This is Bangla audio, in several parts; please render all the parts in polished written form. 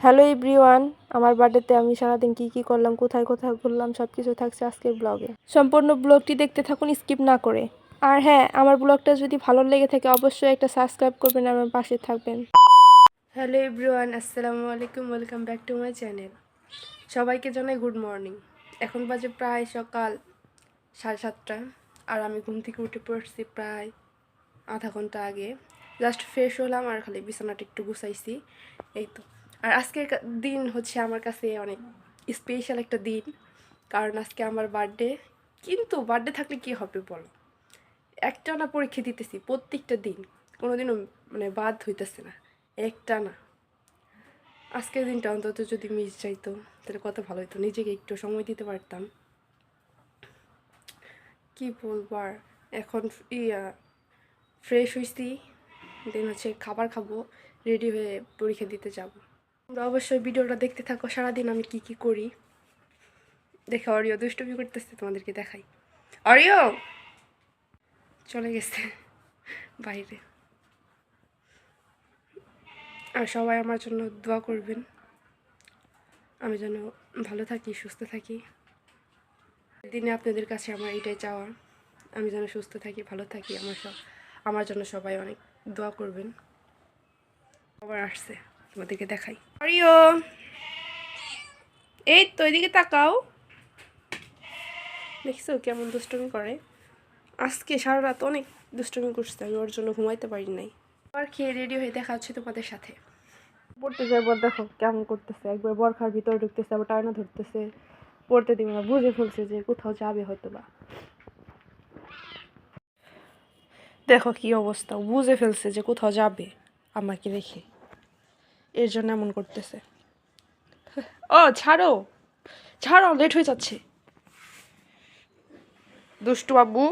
হ্যালো এভরিওয়ান, আমার বার্থডেতে আমি সারাদিন কি করলাম, কোথায় কোথায় ঘুরলাম, সব কিছু থাকছে আজকের ব্লগে। সম্পূর্ণ ব্লগটি দেখতে থাকুন স্কিপ না করে। আর হ্যাঁ, আমার ব্লগটা যদি ভালো লেগে থাকে অবশ্যই একটা সাবস্ক্রাইব করবেন, আমার পাশে থাকবেন। হ্যালো এভরিওয়ান, আসসালামু আলাইকুম, welcome back to my channel. সবাইকে জানাই গুড মর্নিং। এখন বাজে প্রায় সকাল 7:30, আর আমি ঘুম থেকে উঠে পড়ছি প্রায় আধা ঘন্টা আগে। জাস্ট ফ্রেশ হলাম আর খালি বিছানাটা একটু গুছাইছি, এই তো। আর আজকের দিন হচ্ছে আমার কাছে অনেক স্পেশাল একটা দিন, কারণ আজকে আমার বার্থডে। কিন্তু বার্থডে থাকলে কি হবে বলো, একটানা পরীক্ষা দিতেছি প্রত্যেকটা দিন, কোনোদিনও বাদ হইতেছে না, একটানা। আজকের দিনটা অন্তত যদি মিস যাইতো তাহলে কত ভালো হতো, নিজেকে একটু সময় দিতে পারতাম। কি বলবো আর, এখন ফ্রেশ হয়েছি, দেন হচ্ছে খাবার খাবো, রেডি হয়ে পরীক্ষা দিতে যাব। তোমরা অবশ্যই ভিডিওটা দেখতে থাকো, সারাদিন আমি কি করি। দেখে অরিও দুষ্টুমি করতেছে, তোমাদেরকে দেখাই। অরিও চলে গেছে বাইরে। আর সবাই আমার জন্য দোয়া করবেন, আমি যেন ভালো থাকি, সুস্থ থাকি। দিনে আপনাদের কাছে আমার এটাই চাওয়া, আমি যেন সুস্থ থাকি, ভালো থাকি। আমার জন্য সবাই অনেক দোয়া করবেন। আবার আসছে, তোমাদেরকে দেখাই। অরিও, এই তো এদিকে তাকাও, দেখছো কেমন দুষ্টুমি করে। আজকে সারা রাত অনেক দুষ্টুমি করছে, আমি ওর জন্য ঘুমাইতে পারি নাই। আবার খেয়ে রেডি হয়ে দেখা হচ্ছে তোমাদের সাথে। পড়তে যাবো, দেখো কেমন করতেছে, একবার বরখার ভিতরে ঢুকতেছে, আবার টায়না ধরতেছে, পড়তে দিবে না, বুঝে ফেলছে যে কোথাও যাবে হয়তো বা। দেখো কি অবস্থা, বুঝে ফেলছে যে কোথাও যাবে আমাকে রেখে, এর জন্য এমন করতেছে। ও ছাড়ো ছাড়ো, লেট হয়ে যাচ্ছে দুষ্টু বাবু।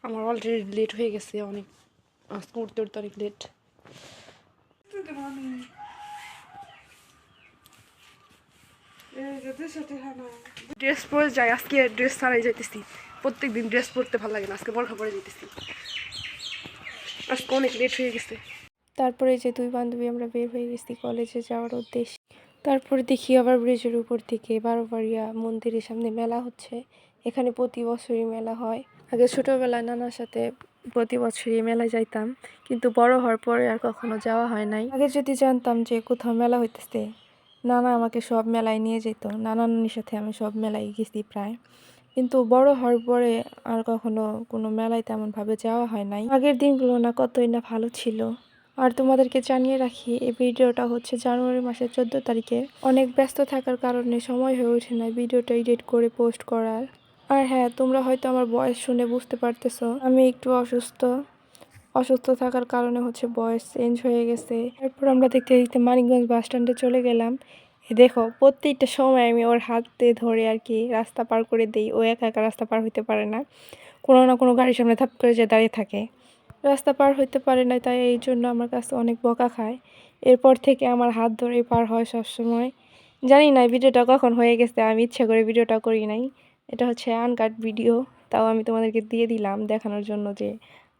আমার অলরেডি লেট হয়ে গেছে অনেক, আজকে উঠতে উঠতে অনেক লেট। ড্রেস পরে যাই, আজকে ড্রেস ছাড়াই যাইতেছি। প্রত্যেকদিন ড্রেস পরতে ভালো লাগে না, আজকে বরখা পরে যাইতেছি, আজকে অনেক লেট হয়ে গেছে। তারপরে যে দুই বান্ধবী আমরা বের হয়ে গেছি কলেজে যাওয়ার উদ্দেশ্যে। তারপরে দেখি আবার ব্রিজের উপর থেকে বারোবাড়িয়া মন্দিরের সামনে মেলা হচ্ছে। এখানে প্রতি বছরই মেলা হয়। আগে ছোটোবেলায় নানার সাথে প্রতি বছরই মেলায় যাইতাম, কিন্তু বড় হওয়ার পরে আর কখনো যাওয়া হয় নাই। আগে যদি জানতাম যে কোথাও মেলা হইতেছে, নানা আমাকে সব মেলায় নিয়ে যেত, নানা নানির সাথে আমি সব মেলায় গেছি প্রায়। কিন্তু বড় হওয়ার পরে আর কখনো কোনো মেলায় তেমনভাবে যাওয়া হয় নাই। আগের দিনগুলো না কতই না ভালো ছিল। আর তোমাদেরকে জানিয়ে রাখি, এই ভিডিওটা হচ্ছে জানুয়ারি মাসের 14 তারিখে। অনেক ব্যস্ত থাকার কারণে সময় হয়ে ওঠে না ভিডিওটা এডিট করে পোস্ট করার। আর হ্যাঁ, তোমরা হয়তো আমার ভয়েস শুনে বুঝতে পারতেছো আমি একটু অসুস্থ থাকার কারণে হচ্ছে ভয়েস চেঞ্জ হয়ে গেছে। এরপর আমরা দেখতে দেখতে মানিকগঞ্জ বাস স্ট্যান্ডে চলে গেলাম। দেখো প্রত্যেকটা সময় আমি ওর হাতে ধরে আর কি রাস্তা পার করে দিই, ও একা একা রাস্তা পার হইতে পারে না, কোনো না কোনো গাড়ির সামনে থাপ করে যে দাঁড়িয়ে থাকে, রাস্তা পার হইতে পারে না, তাই এই জন্য আমার কাছে অনেক বকা খায়। এরপর থেকে আমার হাত ধরে পার হয় সবসময়। জানি না ভিডিওটা কখন হয়ে গেছে, আমি ইচ্ছা করে ভিডিওটা করি নাই, এটা হচ্ছে আনকাট ভিডিও, তাও আমি তোমাদেরকে দিয়ে দিলাম দেখানোর জন্য যে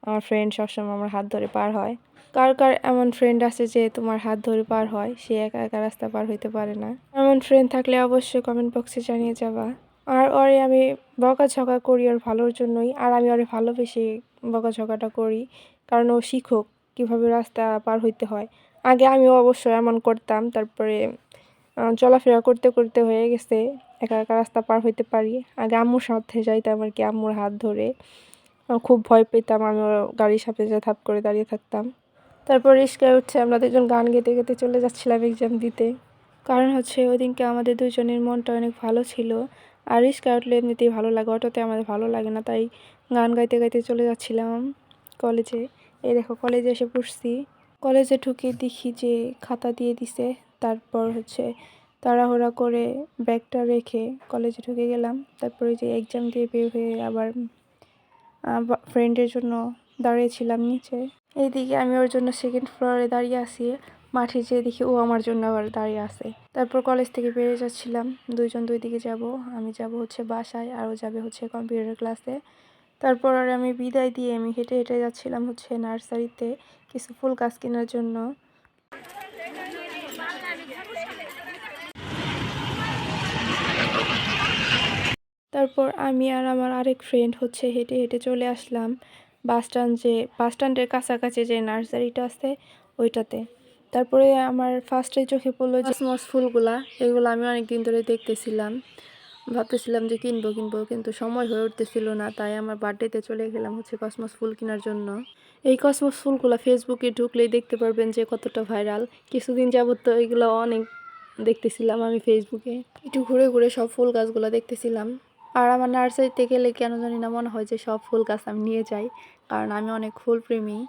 আমার ফ্রেন্ড সবসময় আমার হাত ধরে পার হয়। কার কার এমন ফ্রেন্ড আছে যে তোমার হাত ধরে পার হয়, সে একা একা রাস্তা পার হইতে পারে না? এমন ফ্রেন্ড থাকলে অবশ্যই কমেন্ট বক্সে জানিয়ে যাবা। আর ওরে আমি বকাঝকা করি ওর ভালোর জন্যই, আর আমি ওরে ভালোবেসে বকাঝকাটা করি, কারণ ও শিখুক কীভাবে রাস্তা পার হইতে হয়। আগে আমিও অবশ্যই এমন করতাম, তারপরে চলাফেরা করতে করতে হয়ে গেছে একা একা রাস্তা পার হইতে পারি। আগে আম্মুর সাথে যাইতাম আর কি, আম্মুর হাত ধরে, খুব ভয় পেতাম, আমি ওর গাড়ির সামনে যা থাপ করে দাঁড়িয়ে থাকতাম। তারপর রিস্কায় উঠছে আমরা দুজন গান গেতে গেতে চলে যাচ্ছিলাম এক্সাম দিতে। কারণ হচ্ছে ওই দিনকে আমাদের দুজনের মনটা অনেক ভালো ছিল, আর রিস্কায় উঠলে এমনিতেই ভালো লাগে, অটোতে আমাদের ভালো লাগে না, তাই গান গাইতে গাইতে চলে যাচ্ছিলাম কলেজে। এই দেখো কলেজে এসে পড়ছি। কলেজে ঢুকে দেখি যে খাতা দিয়ে দিছে, তারপর হচ্ছে তাড়াহুড়া করে ব্যাগটা রেখে কলেজে ঢুকে গেলাম। তারপরে যে এক্সাম দিয়ে বের হয়ে আবার ফ্রেন্ডের জন্য দাঁড়িয়েছিলাম নিচে। এইদিকে আমি ওর জন্য সেকেন্ড ফ্লোরে দাঁড়িয়ে আছি, মাঠে যেয়ে দেখি ও আমার জন্য আবার দাঁড়িয়ে আছে। তারপর কলেজ থেকে বেরিয়ে যাচ্ছিলাম, দুইজন দুই দিকে যাব। আমি যাব হচ্ছে বাসায়, আর ও যাবে হচ্ছে কম্পিউটার ক্লাসে। তারপর আর আমি বিদায় দিয়ে আমি হেঁটে হেঁটে যাচ্ছিলাম হচ্ছে নার্সারিতে কিছু ফুল গাছ কেনার জন্য। তারপর আমি আর আমার আরেক ফ্রেন্ড হচ্ছে হেঁটে হেঁটে চলে আসলাম বাস স্ট্যান্ডের কাছাকাছি যে নার্সারিটা আছে ওইটাতে। তারপরে আমার ফার্স্টে চোখে পড়লো কসমস ফুলগুলা, এগুলো আমি অনেক দিন ধরে দেখতেছিলাম, ভাবতেছিলাম যে কিনবো কিনবো, কিন্তু সময় হয়ে উঠতেছিল না, তাই আমার বার্থডেতে চলে গেলাম হচ্ছে কসমস ফুল কেনার জন্য। এই কসমস ফুলগুলো ফেসবুকে ঢুকলেই দেখতে পারবেন যে কতটা ভাইরাল। কিছুদিন যাবত তো এগুলো অনেক দেখতেছিলাম আমি ফেসবুকে, একটু ঘুরে ঘুরে সব ফুল গাছগুলো দেখতেছিলাম। আর আমার নার্সারিতে গেলে কেন জানি না মনে হয় যে সব ফুল গাছ আমি নিয়ে যাই, কারণ আমি অনেক ফুল প্রেমী।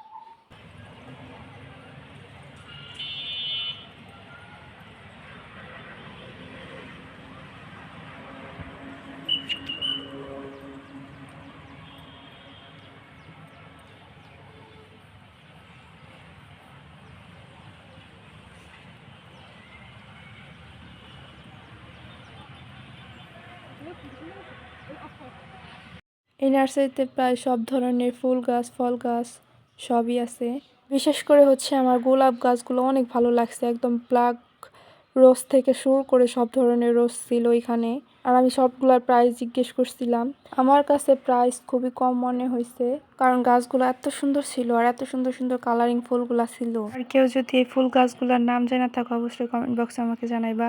এই নার্সারিতে প্রায় সব ধরনের ফুল গাছ, ফল গাছ সবই আছে। বিশেষ করে হচ্ছে আমার গোলাপ গাছগুলো অনেক ভালো লাগছে, একদম ব্ল্যাক রোজ থেকে শুরু করে সব ধরনের রোজ ছিল এখানে। আর আমি সবগুলোর প্রাইস জিজ্ঞেস করছিলাম। আমার কাছে প্রাইস খুবই কম মনে হয়েছে, কারণ গাছগুলো এত সুন্দর ছিল আর এত সুন্দর সুন্দর কালারিং ফুলগুলো ছিল। আর কেউ যদি এই ফুল গাছগুলোর নাম জানা থাকো অবশ্যই কমেন্ট বক্সে আমাকে জানাইবা,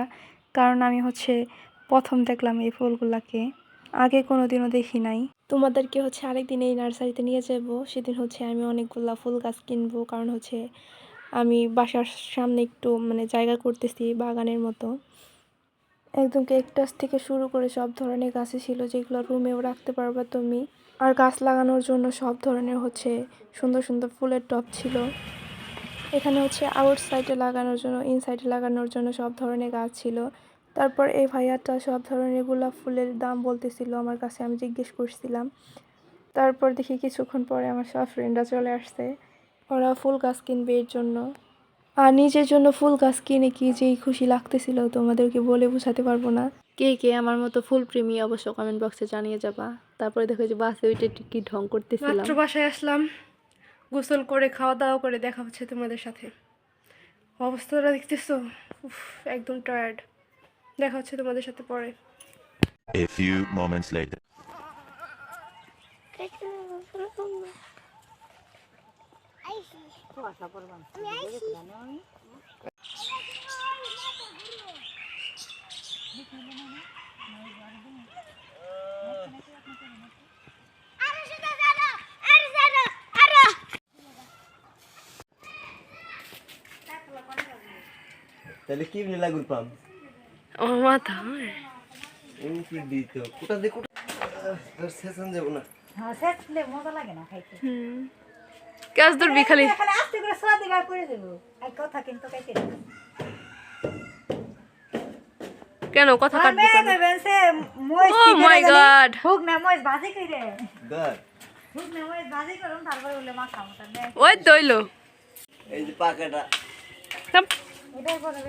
কারণ আমি হচ্ছে প্রথম দেখলাম এই ফুলগুলাকে, আগে কোনোদিনও দেখি নাই। তোমাদেরকে হচ্ছে আরেকদিন এই নার্সারিতে নিয়ে যাব, সেদিন হচ্ছে আমি অনেকগুলা ফুল গাছ কিনবো, কারণ হচ্ছে আমি বাসার সামনে একটু মানে জায়গা করতেছি বাগানের মতো। একদম ক্যাকটাস থেকে শুরু করে সব ধরনের গাছই ছিল, যেগুলো রুমেও রাখতে পারবা তুমি। আর গাছ লাগানোর জন্য সব ধরনের হচ্ছে সুন্দর সুন্দর ফুলের টব ছিল। এখানে হচ্ছে আউট সাইডে লাগানোর জন্য, ইনসাইডে লাগানোর জন্য সব ধরনের গাছ ছিল। তারপর এই ভাইয়াটা সব ধরনের গোলাপ ফুলের দাম বলতেছিল আমার কাছে, আমি জিজ্ঞেস করছিলাম। তারপর দেখি কিছুক্ষণ পরে আমার সব ফ্রেন্ডরা চলে আসছে, ওরা ফুল গাছ কিনবে এর জন্য। আর নিজের জন্য ফুল গাছ কিনে কি যেই খুশি লাগতেছিল তোমাদেরকে বলে বোঝাতে পারবো না। কে কে আমার মতো ফুল প্রেমী অবশ্য কমেন্ট বক্সে জানিয়ে যাবা। তারপরে দেখো যে বাসে ওইটা কি ঢং করতেছিলাম। মাত্র বাসায় আসলাম, গোসল করে খাওয়া দাওয়া করে দেখা হচ্ছে তোমাদের সাথে। অবস্থাটা দেখতেছো, একদম টায়ার্ড। দেখা হচ্ছে তোমাদের সাথে পরে। A few moments later. তাহলে কি লাগুর পাম ও মাথা এই কি দিত কোটা দে কোটা আর সেশন যাব না। হ্যাঁ সেটলে মজা লাগে না খাইতে। গ্যাস ধরবি খালি খালি আস্তে করে সোয়াদি বার করে দেব। এই কথা কিন্তু খাইতে না। কেন কথা কাটবো কেন? দেবেন সে মইজ ও মাই গড, হুক না মইজ ভাজি কইরে দর হুক না মইজ ভাজি করুন তারপরে বলে মাখা মত দে। ওই দইলো এই যে পাকাটা এটাই বলে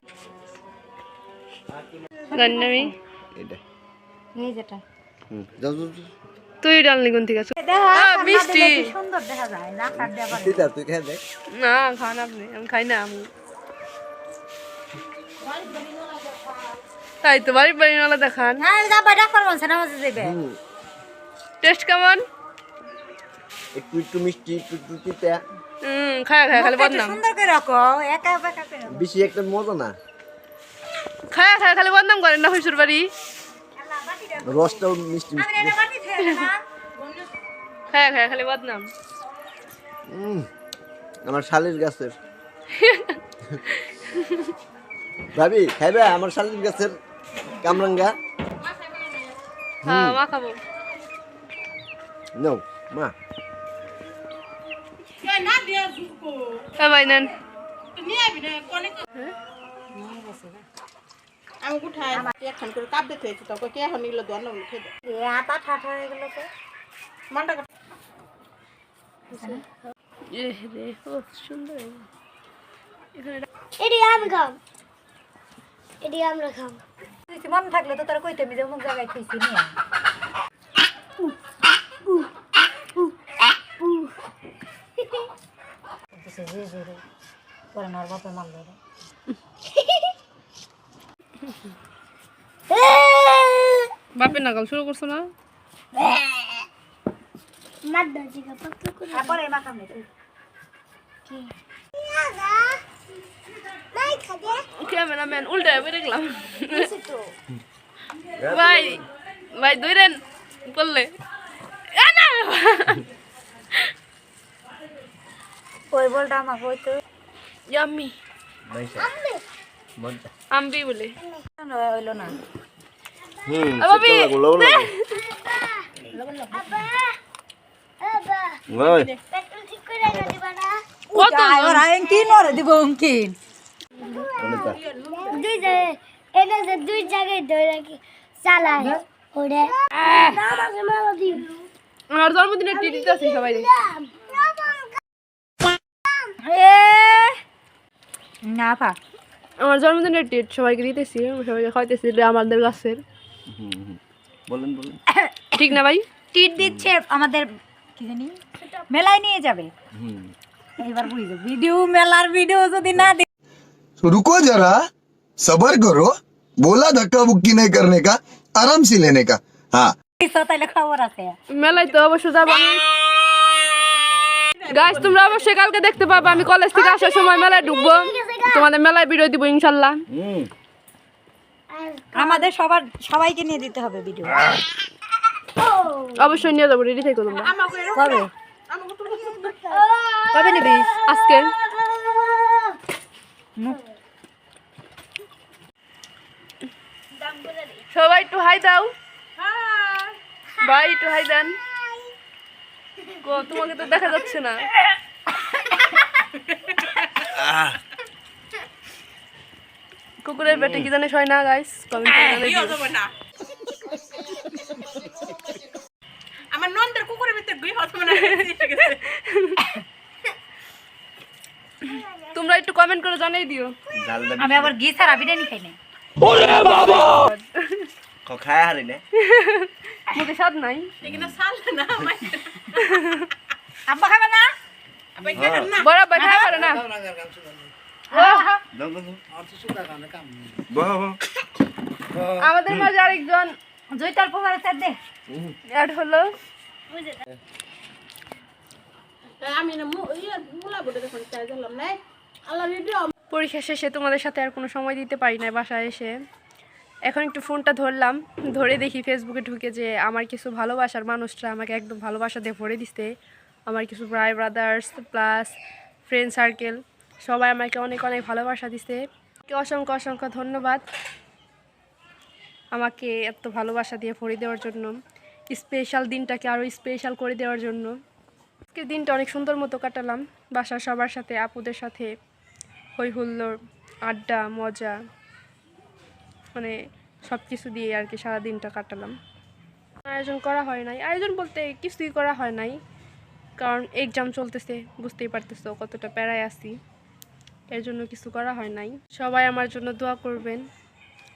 রান্নামি এটা এই যেটা যাও যাও তুই ডালনি কোন থেকে দেখা মিষ্টি সুন্দর দেখা যায় না কাট দেয়া পারে দিদা তুই খেয়ে দেখ না, খান আপনি, আমি খাই না। আমি তাই তো বাড়ি বাড়ি নালা দেখান, না যাবা ডাক্তার বলছে না মজা যাবে টেস্ট কেমন? একটু একটু মিষ্টি একটু একটু তিতা খায়া খায়া খালি বদনাম, সুন্দর করে রাখো একা একা করে বেশি একটা মজা না খায়া খায়া খালি বদনাম করেন না শ্বশুর বাড়ি। আল্লাহ বাটি দাও রসটাও মিষ্টি আমি মিষ্টি এটা বাটি খেয়ে না খায়া খায়া খালি বদনাম। আমার শালির গাছের ভাবি খাইবে আমার শালির গাছের কামরাঙ্গা হ্যাঁ মা খাবো। নাও মা হ্যাঁ ভাই নেন। আমি উঠাই একখান করে কাপ দিতে হয়েছি তোকে কে এখন নিল দোয়ানো খেয়ে দে এ আটা ঠাঠা এগুলো তো মানটা এ রে ও সুন্দর। এখানে এটি আমি খাম, এটি আমরা খাম। তুই মন থাকলে তো তোর কইতে আমি যে অমুক জায়গায় খুঁজছি নিয়ে করছে যে রে পরে আমার বাপে মারলো রে বাপের নাগাল শুরু করছো না? মার দাও জিগা পাক করে তারপরে মাখাম নে নাই খাবে ক্যামেরাম্যান উল্টা হয়ে দেখলাম। ভাই ভাই দইরেন করলে ওই বলটা আমাকে ওই তো ইয়াম্মি মাইশা মজা আম্বি বলে হইলো না বাবি আবা আবা ওই পেট্রোল ঠিক করে না দিবা না কত ওরা কি নরে দিব অঙ্কিন অনেকটা দুই জায়গায় এটা যে দুই জায়গায় ধরে রাখি চালায় ওরে না মাঝে মারা দিও আমার জন্মদিনে ট্রিট দিতে আছে সবাই না পা আমার জন্মদিনের ট্রিট সবাইকে দিতেছি সবাইকে খাওয়াইতেছি এটা আমাদের গাছের বলেন বলেন ঠিক না ভাই টিট দিচ্ছে আমাদের কি জানি মেলায় নিয়ে যাবে হুম এবার বুঝো ভিডিও মেলার ভিডিও যদি না तो रुको जरा सबर करो बोला धक्का बुक्की नहीं करने का आराम से लेने का हाँ দিছো তাহলে খবর আছে মেলায় তো অবশ্য যাবো গাইস তোমরা অবশ্যই কালকে দেখতে পাবে আমি কলেজ থেকে আসার সময় মেলায় ঢুকবো তোমাদের মেলায় ভিডিও দিব ইনশাল্লাহ হুম আমাদের সবাইকে নিয়ে দিতে হবে ভিডিও অবশ্যই নিয়ে যাবো রেডি থেকো তোমরা কবে কবে নিবি আজকে সবাই একটু হাই দাও ভাই একটু হাই দেন গো তোমাকে তো দেখা যাচ্ছে না কুকুরের পেটে কি জানিস হয় না গাইস কমেন্ট করে ইয়ে জানাই হবে না আমার নন্দের কুকুরের ভিতরে দুই হাত মানে তোমরা একটু কমেন্ট করে জানাই দিও জালদা আমি আবার ঘি ছাড়া বিরিয়ানি খাই না খায় হারি না মুখে স্বাদ নাই এখানে সাল না আব্বা খাবে না আবার দেখেন না বড় ভাই খাই পারে না দাও দাও বাহ বাহ আমাদের মাঝে আরেকজন জয়তার পোকারে চার দে অ্যাড হলো আমি না মুলা বটে দেখুন চাই দিলাম না আল্লাহ ভিডিও পরীক্ষা শেষে তোমাদের সাথে আর কোনো সময় দিতে পারি না বাসায় এসে এখন একটু ফোনটা ধরলাম ধরে দেখি ফেসবুকে ঢুকে যে আমার কিছু ভালোবাসার মানুষরা আমাকে একদম ভালোবাসা দিয়ে ভরে দিছে আমার কিছু ভাই ব্রাদার্স প্লাস ফ্রেন্ড সার্কেল সবাই আমাকে অনেক অনেক ভালোবাসা দিছে অসংখ্য অসংখ্য ধন্যবাদ আমাকে এত ভালোবাসা দিয়ে ভরে দেওয়ার জন্য স্পেশাল দিনটাকে আরও স্পেশাল করে দেওয়ার জন্য আজকের দিনটা অনেক সুন্দর মতো কাটালাম বাসার সবার সাথে আপুদের সাথে হই হুল্লোড় আড্ডা মজা মানে সব কিছু দিয়ে আর কি সারা দিনটা কাটালাম আয়োজন করা হয় নাই আয়োজন বলতে কিছুই করা হয় নাই কারণ এক্সাম চলতেছে বুঝতেই পারতেছো কতটা প্যারায় আছি এর জন্য কিছু করা হয় নাই সবাই আমার জন্য দোয়া করবেন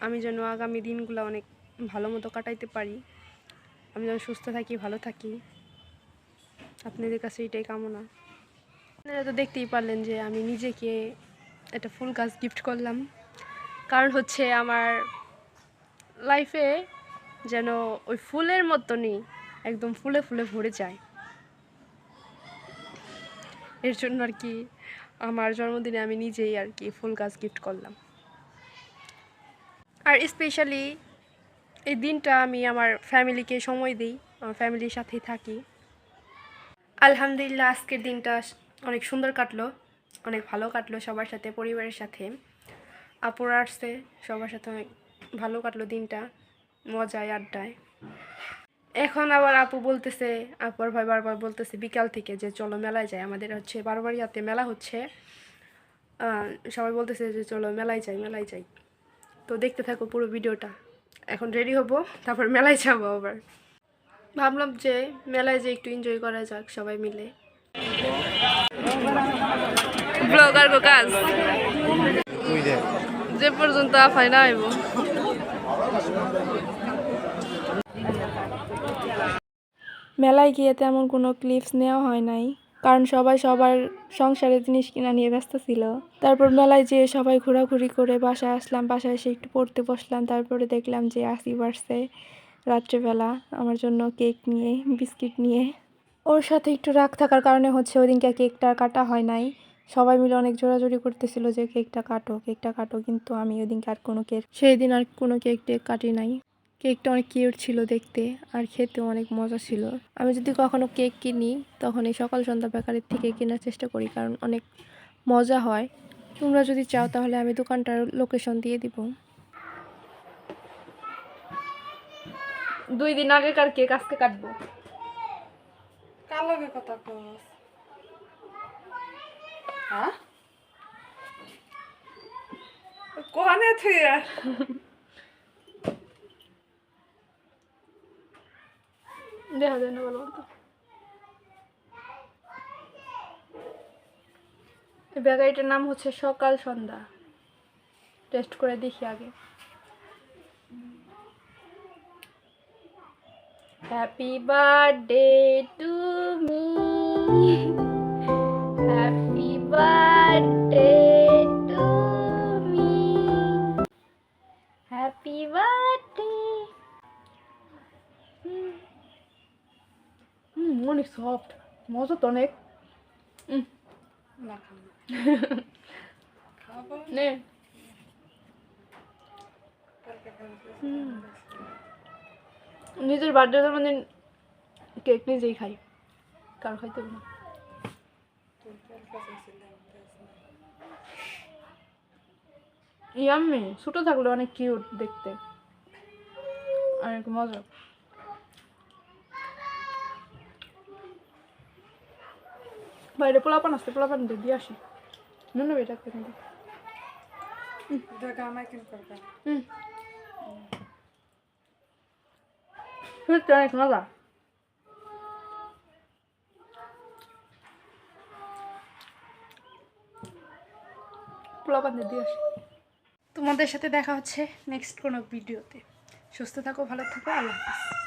আমি যেন আগামী দিনগুলো অনেক ভালো মতো কাটাইতে পারি আমি যেন সুস্থ থাকি ভালো থাকি আপনাদের কাছে এটাই কামনা আপনারা তো দেখতেই পারলেন যে আমি নিজেকে একটা ফুল গাছ গিফট করলাম কারণ হচ্ছে আমার লাইফে যেন ওই ফুলের মতনই একদম ফুলে ফুলে ভরে যায় এর জন্য আর কি আমার জন্মদিনে আমি নিজেই আর কি ফুল গাছ গিফট করলাম আর স্পেশালি এই দিনটা আমি আমার ফ্যামিলিকে সময় দিই আমার ফ্যামিলির সাথেই থাকি আলহামদুলিল্লাহ আজকের দিনটা অনেক সুন্দর কাটলো অনেক ভালো কাটলো সবার সাথে পরিবারের সাথে আপুরা আসছে সবার সাথে অনেক ভালো কাটলো দিনটা মজায় আড্ডায় এখন আবার আপু বলতেছে আপুর ভাই বারবার বলতেছে বিকাল থেকে যে চলো মেলায় যাই আমাদের হচ্ছে বারোবারিয়াতে মেলা হচ্ছে সবাই বলতেছে যে চলো মেলায় যাই তো দেখতে থাকো পুরো ভিডিওটা এখন রেডি হব তারপর মেলায় যাবো আবার ভাবলাম যে মেলায় যে একটু এনজয় করা যাক সবাই মিলে ব্লগার গো কাজ যে পর্যন্ত আফাই না আইব মেলায় গিয়ে তেমন কোনো ক্লিপস নেওয়া হয় নাই কারণ সবাই সবার সংসারের জিনিস কিনা নিয়ে ব্যস্ত ছিল। তারপর মেলায় যেয়ে সবাই ঘোরাঘুরি করে বাসায় আসলাম। বাসায় এসে একটু পড়তে বসলাম। তারপরে দেখলাম যে আসিফ আসছে রাত্রেবেলা আমার জন্য কেক নিয়ে, বিস্কিট নিয়ে। ওর সাথে একটু রাগ থাকার কারণে হচ্ছে ওদিনকে কেকটা কাটা হয় নাই। সবাই মিলে অনেক জোরাজোরি করতেছিল যে কেকটা কাটো, কিন্তু আমি ওদিনকে আর কোনো কেক, সেই দিন আর কোনো কেক টেক কাটি নাই। কেকটা অনেক কিউট ছিল দেখতে, আর খেতেও অনেক মজা ছিল। আমি যদি কখনো কেক কিনি তখন এই সকাল সন্ধ্যা বেকারির থেকে কেনার চেষ্টা করি, কারণ অনেক মজা হয়। তোমরা যদি চাও তাহলে আমি দোকানটার লোকেশন দিয়ে দিব। 2 দিন আগেকার কেক আজকে কাটবো। কার লগে কথা কস? হ্যাঁ কোহানে থুইয়া দেখা যায় না ভালো মতো। এই বেকারিটার নাম হচ্ছে সকাল সন্ধ্যা। টেস্ট করে দেখি আগে। Happy birthday to me, happy birthday to me, happy birthday. অনেক সফট, মজা তো অনেক। নে নিজের বার্থডে মানে কেক নিজেই খাই, কার খাইতে হবে না। ইয়াম্মি, ছোট থাকলে অনেক কিউট দেখতে, অনেক মজা। বাইরে পোলাপান আসতে, পোলাপান দিয়ে আসি। নুন বেটা করে দিই। অনেক মজা। পোলাপান দিয়ে আসি। তোমাদের সাথে দেখা হচ্ছে নেক্সট কোনো ভিডিওতে। সুস্থ থাকো, ভালো থাকো, আল্লাহ হাফেজ।